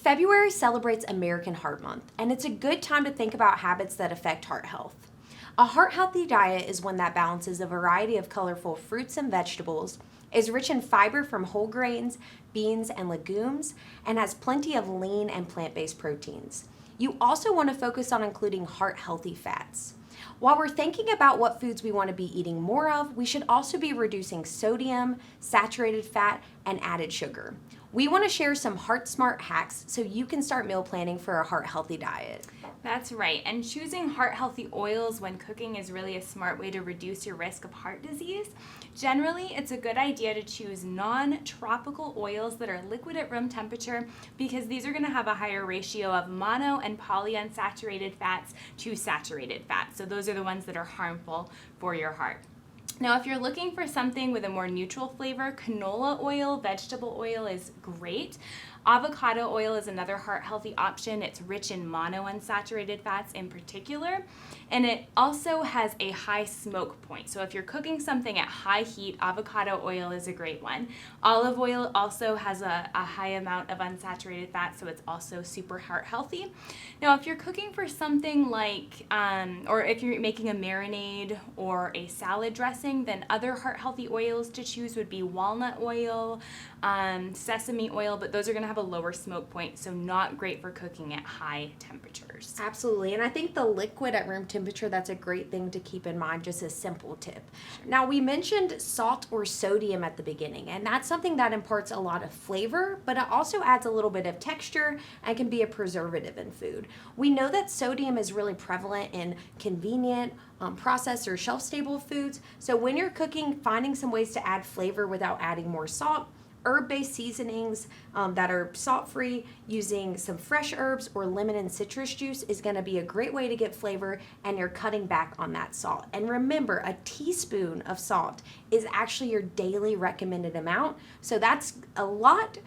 February celebrates American Heart Month, and it's a good time to think about habits that affect heart health. A heart-healthy diet is one that balances a variety of colorful fruits and vegetables, is rich in fiber from whole grains, beans, and legumes, and has plenty of lean and plant-based proteins. You also want to focus on including heart-healthy fats. While we're thinking about what foods we want to be eating more of, we should also be reducing sodium, saturated fat, and added sugar. We want to share some heart-smart hacks so you can start meal planning for a heart-healthy diet. That's right, and choosing heart-healthy oils when cooking is really a smart way to reduce your risk of heart disease. Generally, it's a good idea to choose non-tropical oils that are liquid at room temperature because these are going to have a higher ratio of mono and polyunsaturated fats to saturated fats. So those are the ones that are harmful for your heart. Now, if you're looking for something with a more neutral flavor, canola oil, vegetable oil is great. Avocado oil is another heart-healthy option. It's rich in monounsaturated fats in particular, and it also has a high smoke point. So if you're cooking something at high heat, avocado oil is a great one. Olive oil also has a high amount of unsaturated fat, so it's also super heart-healthy. Now, if you're cooking for something like, or if you're making a marinade or a salad dressing, then other heart-healthy oils to choose would be walnut oil, sesame oil, but those are going to have a lower smoke point, so not great for cooking at high temperatures. Absolutely, and I think the liquid at room temperature, that's a great thing to keep in mind, just a simple tip. Sure. Now, we mentioned salt or sodium at the beginning, and that's something that imparts a lot of flavor, but it also adds a little bit of texture and can be a preservative in food. We know that sodium is really prevalent in convenient, processed or shelf-stable foods, so when you're cooking, finding some ways to add flavor without adding more salt, herb-based seasonings that are salt-free, using some fresh herbs or lemon and citrus juice is going to be a great way to get flavor, and you're cutting back on that salt. And remember, a teaspoon of salt is actually your daily recommended amount, so that's a lot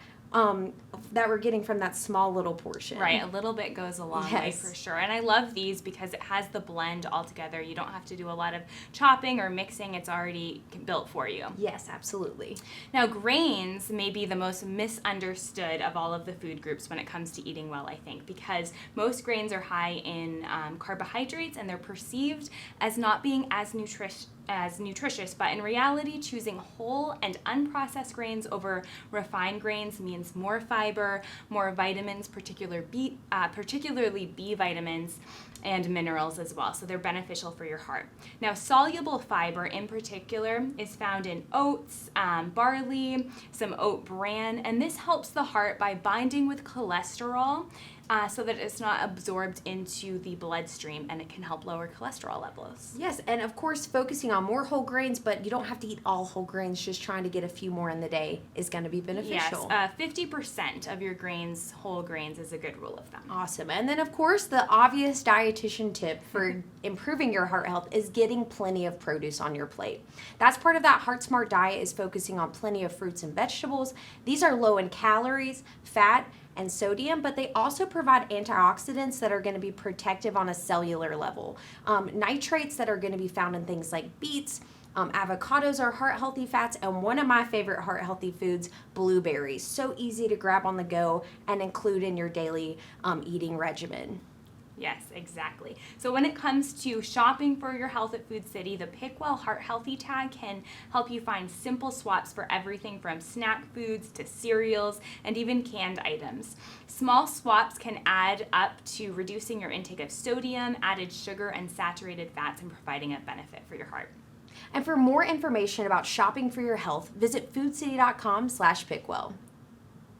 that we're getting from that small little portion. Right, a little bit goes a long way for sure. And I love these because it has the blend all together. You don't have to do a lot of chopping or mixing. It's already built for you. Yes, absolutely. Now, grains may be the most misunderstood of all of the food groups when it comes to eating well, I think, because most grains are high in carbohydrates and they're perceived as not being as nutritious, but in reality, choosing whole and unprocessed grains over refined grains means more fiber, more vitamins, particularly B vitamins, and minerals as well. So they're beneficial for your heart. Now, soluble fiber in particular is found in oats, barley, some oat bran, and this helps the heart by binding with cholesterol so that it's not absorbed into the bloodstream, and it can help lower cholesterol levels. Yes, and of course, focusing on more whole grains, but you don't have to eat all whole grains. Just trying to get a few more in the day is going to be beneficial. Yes, 50% of your grains, whole grains, is a good rule of thumb. Awesome. And then, of course, the obvious dietitian tip for improving your heart health is getting plenty of produce on your plate. That's part of that Heart Smart diet, is focusing on plenty of fruits and vegetables. These are low in calories, fat, and sodium, but they also provide antioxidants that are going to be protective on a cellular level. Nitrates that are going to be found in things like beets, avocados are heart-healthy fats, and one of my favorite heart-healthy foods, blueberries. So easy to grab on the go and include in your daily eating regimen. Yes, exactly. So when it comes to shopping for your health at Food City, the Pick Well Heart Healthy tag can help you find simple swaps for everything from snack foods to cereals and even canned items. Small swaps can add up to reducing your intake of sodium, added sugar, and saturated fats, and providing a benefit for your heart. And for more information about shopping for your health, visit foodcity.com/pickwell.